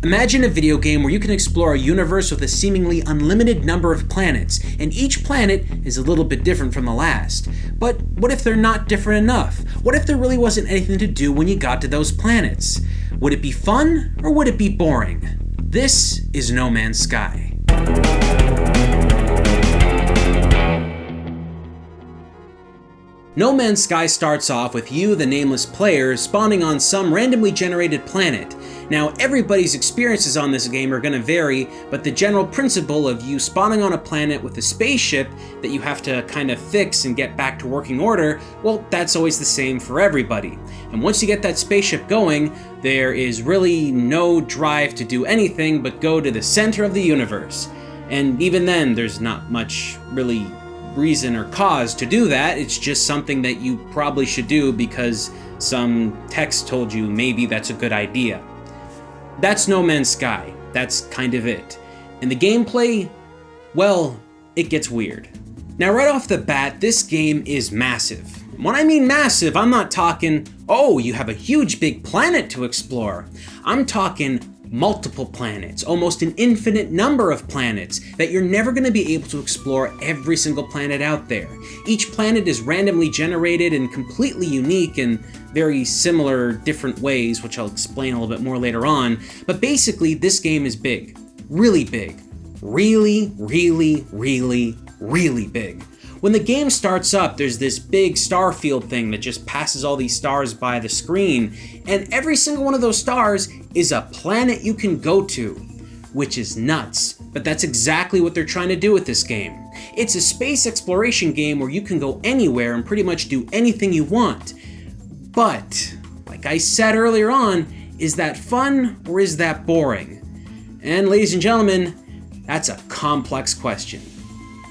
Imagine a video game where you can explore a universe with a seemingly unlimited number of planets, and each planet is a little bit different from the last. But what if they're not different enough? What if there really wasn't anything to do when you got to those planets? Would it be fun, or would it be boring? This is No Man's Sky. No Man's Sky starts off with you, the nameless player, spawning on some randomly generated planet. Now, everybody's experiences on this game are going to vary, but the general principle of you spawning on a planet with a spaceship that you have to kind of fix and get back to working order, well, that's always the same for everybody. And once you get that spaceship going, there is really no drive to do anything but go to the center of the universe. And even then, there's not much really reason or cause to do that. It's just something that you probably should do because some text told you maybe that's a good idea. That's No Man's Sky. That's kind of it. And the gameplay, well, it gets weird. Now right off the bat, this game is massive. When I mean massive, I'm not talking, oh, you have a huge big planet to explore. I'm talking multiple planets, almost an infinite number of planets that you're never going to be able to explore every single planet out there. Each planet is randomly generated and completely unique in very similar different ways, which I'll explain a little bit more later on. But basically, this game is big. Really big. Really, really, really, really big. When the game starts up, there's this big star field thing that just passes all these stars by the screen, and every single one of those stars is a planet you can go to, which is nuts. But that's exactly what they're trying to do with this game. It's a space exploration game where you can go anywhere and pretty much do anything you want. But, like I said earlier on, is that fun or is that boring? And ladies and gentlemen, that's a complex question.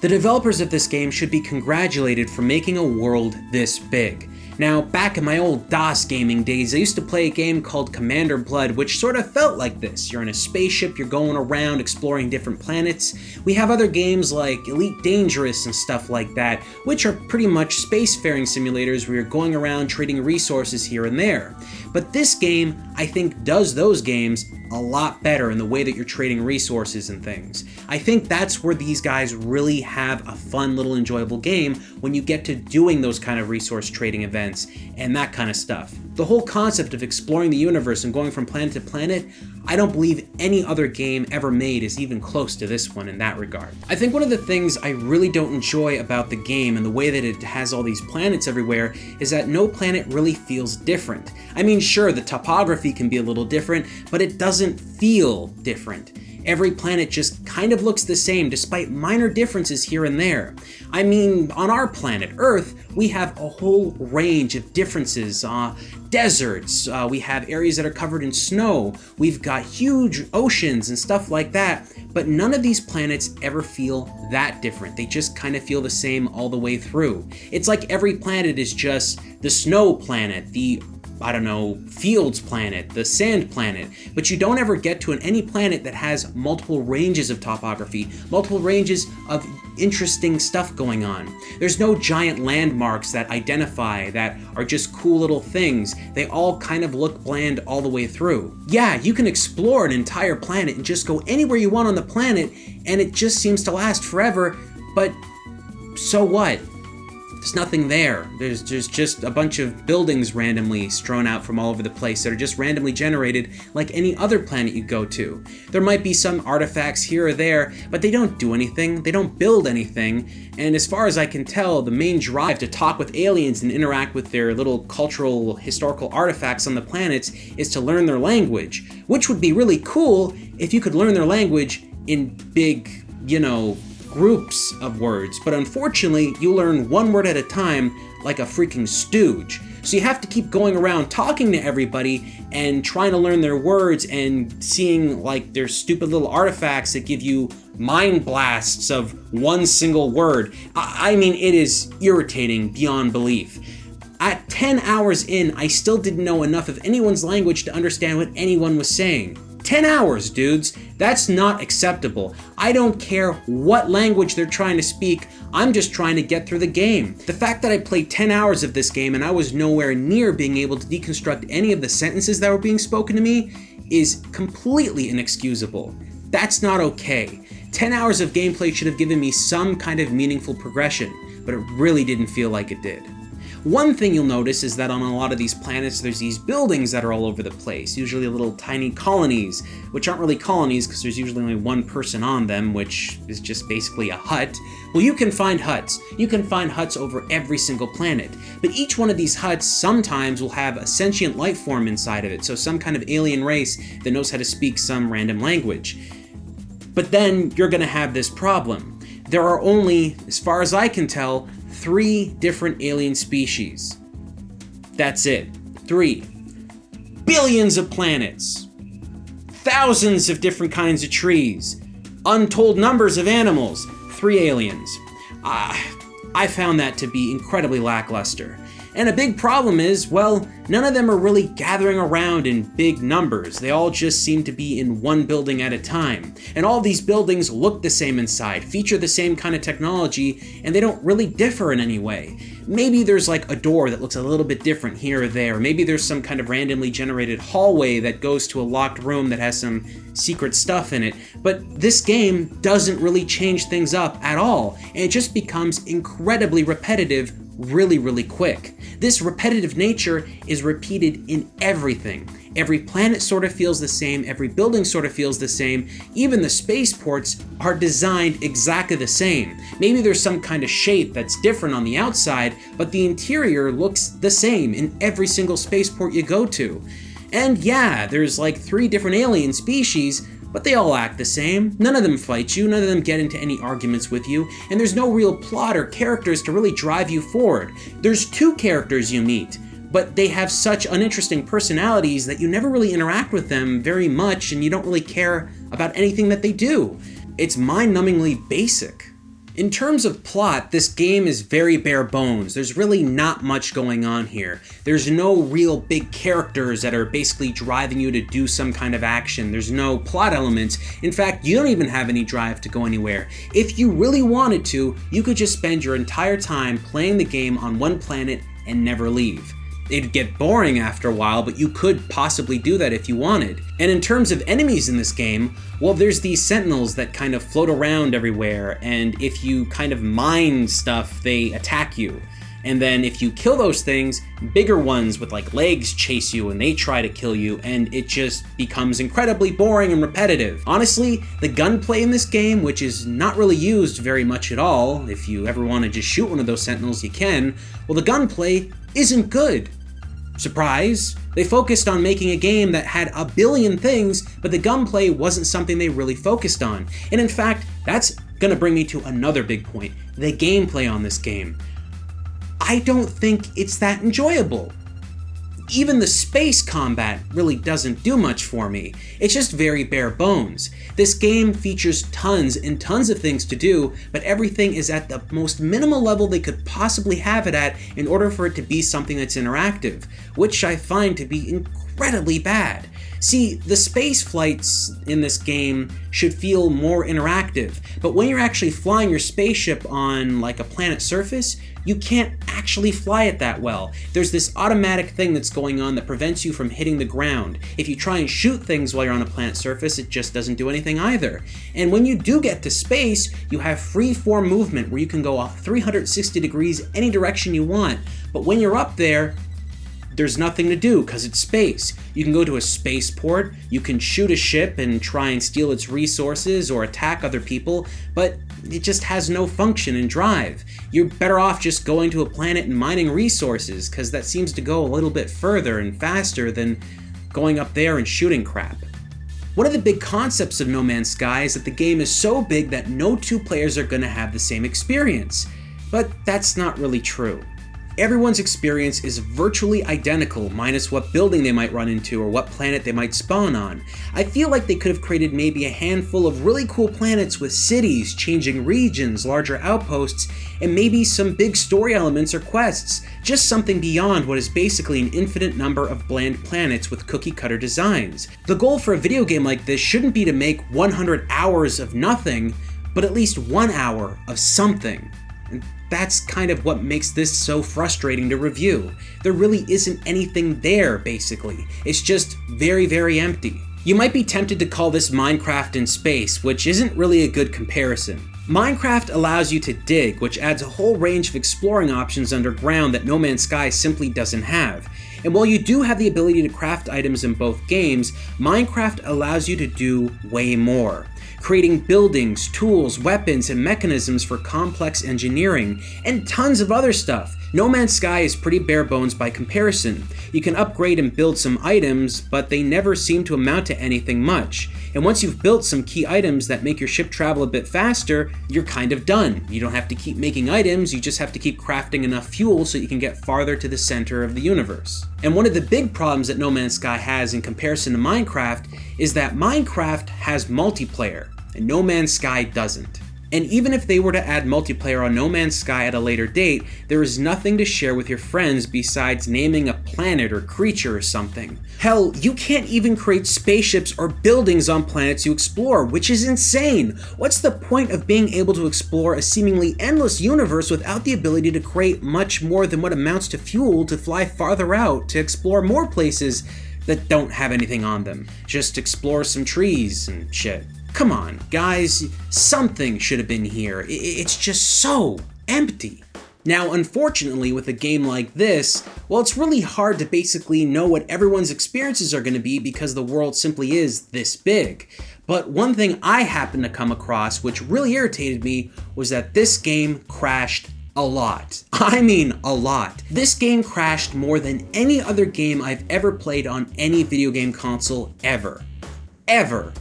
The developers of this game should be congratulated for making a world this big. Now, back in my old DOS gaming days, I used to play a game called Commander Blood, which sort of felt like this. You're in a spaceship, you're going around exploring different planets. We have other games like Elite Dangerous and stuff like that, which are pretty much spacefaring simulators where you're going around trading resources here and there. But this game, I think, does those games a lot better in the way that you're trading resources and things. I think that's where these guys really have a fun little enjoyable game when you get to doing those kind of resource trading events and that kind of stuff. The whole concept of exploring the universe and going from planet to planet, I don't believe any other game ever made is even close to this one in that regard. I think one of the things I really don't enjoy about the game and the way that it has all these planets everywhere is that no planet really feels different. I mean, sure, the topography can be a little different, but it doesn't feel different. Every planet just kind of looks the same despite minor differences here and there. I mean, on our planet, Earth, we have a whole range of differences. Deserts, we have areas that are covered in snow, we've got huge oceans and stuff like that, but none of these planets ever feel that different. They just kind of feel the same all the way through. It's like every planet is just the snow planet, the fields planet, the sand planet, but you don't ever get to any planet that has multiple ranges of topography, multiple ranges of interesting stuff going on. There's no giant landmarks that identify, that are just cool little things. They all kind of look bland all the way through. Yeah, you can explore an entire planet and just go anywhere you want on the planet, and it just seems to last forever, but so what? There's nothing there. There's just a bunch of buildings randomly strewn out from all over the place that are just randomly generated like any other planet you go to. There might be some artifacts here or there, but they don't do anything, they don't build anything, and as far as I can tell, the main drive to talk with aliens and interact with their little cultural, historical artifacts on the planets is to learn their language, which would be really cool if you could learn their language in big, groups of words, but unfortunately you learn one word at a time like a freaking stooge. So you have to keep going around talking to everybody and trying to learn their words and seeing like their stupid little artifacts that give you mind blasts of one single word. I mean, it is irritating beyond belief. At 10 hours in, I still didn't know enough of anyone's language to understand what anyone was saying. 10 hours, dudes. That's not acceptable. I don't care what language they're trying to speak, I'm just trying to get through the game. The fact that I played 10 hours of this game and I was nowhere near being able to deconstruct any of the sentences that were being spoken to me is completely inexcusable. That's not okay. 10 hours of gameplay should have given me some kind of meaningful progression, but it really didn't feel like it did. One thing you'll notice is that on a lot of these planets there's these buildings that are all over the place, usually little tiny colonies, which aren't really colonies because there's usually only one person on them, which is just basically a hut. Well, you can find huts. You can find huts over every single planet, but each one of these huts sometimes will have a sentient life form inside of it, so some kind of alien race that knows how to speak some random language. But then you're gonna have this problem. There are only, as far as I can tell, 3 different alien species. That's it. 3. Billions of planets. Thousands of different kinds of trees. Untold numbers of animals. 3 aliens. I found that to be incredibly lackluster. And a big problem is, well, none of them are really gathering around in big numbers. They all just seem to be in one building at a time. And all these buildings look the same inside, feature the same kind of technology, and they don't really differ in any way. Maybe there's like a door that looks a little bit different here or there. Maybe there's some kind of randomly generated hallway that goes to a locked room that has some secret stuff in it. But this game doesn't really change things up at all, and it just becomes incredibly repetitive really quick. This repetitive nature is repeated in everything. Every planet sort of feels the same, every building sort of feels the same, even the spaceports are designed exactly the same. Maybe there's some kind of shape that's different on the outside, but the interior looks the same in every single spaceport you go to. And yeah, there's like 3 different alien species, but they all act the same. None of them fight you, none of them get into any arguments with you, and there's no real plot or characters to really drive you forward. There's 2 characters you meet, but they have such uninteresting personalities that you never really interact with them very much and you don't really care about anything that they do. It's mind-numbingly basic. In terms of plot, this game is very bare bones. There's really not much going on here. There's no real big characters that are basically driving you to do some kind of action. There's no plot elements. In fact, you don't even have any drive to go anywhere. If you really wanted to, you could just spend your entire time playing the game on one planet and never leave. It'd get boring after a while, but you could possibly do that if you wanted. And in terms of enemies in this game, well, there's these sentinels that kind of float around everywhere, and if you kind of mine stuff, they attack you. And then if you kill those things, bigger ones with like legs chase you and they try to kill you, and it just becomes incredibly boring and repetitive. Honestly, the gunplay in this game, which is not really used very much at all, if you ever want to just shoot one of those sentinels, you can, well, the gunplay isn't good. Surprise! They focused on making a game that had a billion things, but the gunplay wasn't something they really focused on. And in fact, that's gonna bring me to another big point, the gameplay on this game. I don't think it's that enjoyable. Even the space combat really doesn't do much for me. It's just very bare bones. This game features tons and tons of things to do, but everything is at the most minimal level they could possibly have it at in order for it to be something that's interactive, which I find to be incredibly bad. See, the space flights in this game should feel more interactive, but when you're actually flying your spaceship on like a planet's surface, you can't actually fly it that well. There's this automatic thing that's going on that prevents you from hitting the ground. If you try and shoot things while you're on a planet's surface, it just doesn't do anything either. And when you do get to space, you have free-form movement where you can go 360 degrees any direction you want. But when you're up there, there's nothing to do because it's space. You can go to a spaceport, you can shoot a ship and try and steal its resources or attack other people, but it just has no function and drive. You're better off just going to a planet and mining resources, because that seems to go a little bit further and faster than going up there and shooting crap. One of the big concepts of No Man's Sky is that the game is so big that no 2 players are going to have the same experience. But that's not really true. Everyone's experience is virtually identical, minus what building they might run into or what planet they might spawn on. I feel like they could have created maybe a handful of really cool planets with cities, changing regions, larger outposts, and maybe some big story elements or quests. Just something beyond what is basically an infinite number of bland planets with cookie-cutter designs. The goal for a video game like this shouldn't be to make 100 hours of nothing, but at least 1 hour of something. And that's kind of what makes this so frustrating to review. There really isn't anything there, basically. It's just very, very empty. You might be tempted to call this Minecraft in space, which isn't really a good comparison. Minecraft allows you to dig, which adds a whole range of exploring options underground that No Man's Sky simply doesn't have. And while you do have the ability to craft items in both games, Minecraft allows you to do way more. Creating buildings, tools, weapons, and mechanisms for complex engineering, and tons of other stuff. No Man's Sky is pretty bare bones by comparison. You can upgrade and build some items, but they never seem to amount to anything much. And once you've built some key items that make your ship travel a bit faster, you're kind of done. You don't have to keep making items, you just have to keep crafting enough fuel so you can get farther to the center of the universe. And one of the big problems that No Man's Sky has in comparison to Minecraft is that Minecraft has multiplayer, and No Man's Sky doesn't. And even if they were to add multiplayer on No Man's Sky at a later date, there is nothing to share with your friends besides naming a planet or creature or something. Hell, you can't even create spaceships or buildings on planets you explore, which is insane! What's the point of being able to explore a seemingly endless universe without the ability to create much more than what amounts to fuel to fly farther out to explore more places that don't have anything on them? Just explore some trees and shit. Come on, guys, something should have been here. It's just so empty. Now, unfortunately, with a game like this, well, it's really hard to basically know what everyone's experiences are going to be because the world simply is this big. But one thing I happened to come across, which really irritated me, was that this game crashed a lot. I mean, a lot. This game crashed more than any other game I've ever played on any video game console ever. Ever.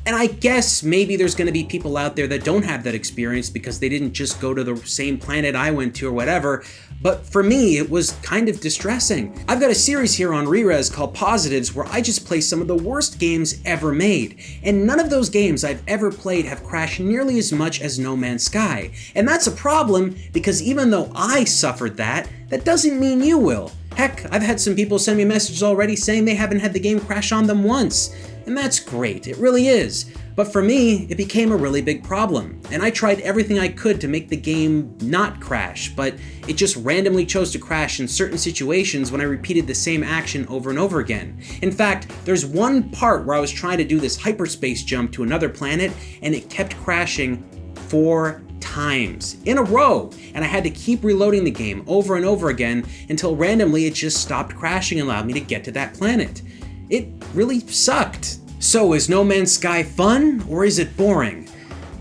And I guess maybe there's going to be people out there that don't have that experience because they didn't just go to the same planet I went to or whatever, but for me it was kind of distressing. I've got a series here on Rerez called Positives where I just play some of the worst games ever made, and none of those games I've ever played have crashed nearly as much as No Man's Sky. And that's a problem because even though I suffered that doesn't mean you will. Heck, I've had some people send me messages already saying they haven't had the game crash on them once. And that's great, it really is. But for me, it became a really big problem. And I tried everything I could to make the game not crash, but it just randomly chose to crash in certain situations when I repeated the same action over and over again. In fact, there's one part where I was trying to do this hyperspace jump to another planet, and it kept crashing 4 times in a row, and I had to keep reloading the game over and over again until randomly it just stopped crashing and allowed me to get to that planet. It really sucked. So is No Man's Sky fun, or is it boring?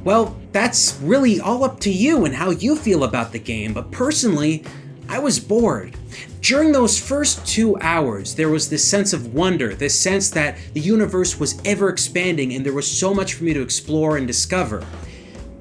Well, that's really all up to you and how you feel about the game, but personally, I was bored. During those first 2 hours, there was this sense of wonder, this sense that the universe was ever expanding and there was so much for me to explore and discover.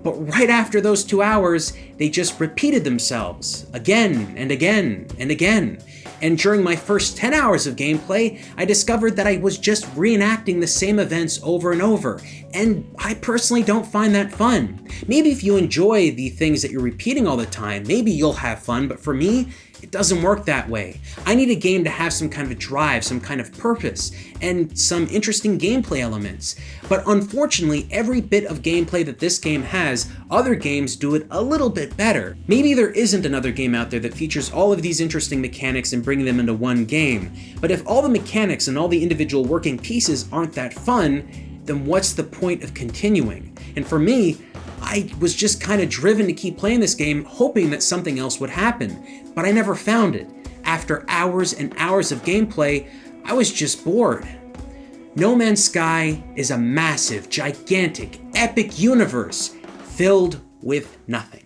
But right after those 2 hours, they just repeated themselves again and again and again. And during my first 10 hours of gameplay, I discovered that I was just reenacting the same events over and over, and I personally don't find that fun. Maybe if you enjoy the things that you're repeating all the time, maybe you'll have fun, but for me, it doesn't work that way. I need a game to have some kind of a drive, some kind of purpose, and some interesting gameplay elements. But unfortunately, every bit of gameplay that this game has, other games do it a little bit better. Maybe there isn't another game out there that features all of these interesting mechanics and bringing them into one game. But if all the mechanics and all the individual working pieces aren't that fun, then what's the point of continuing? And for me, I was just kind of driven to keep playing this game, hoping that something else would happen, but I never found it. After hours and hours of gameplay, I was just bored. No Man's Sky is a massive, gigantic, epic universe filled with nothing.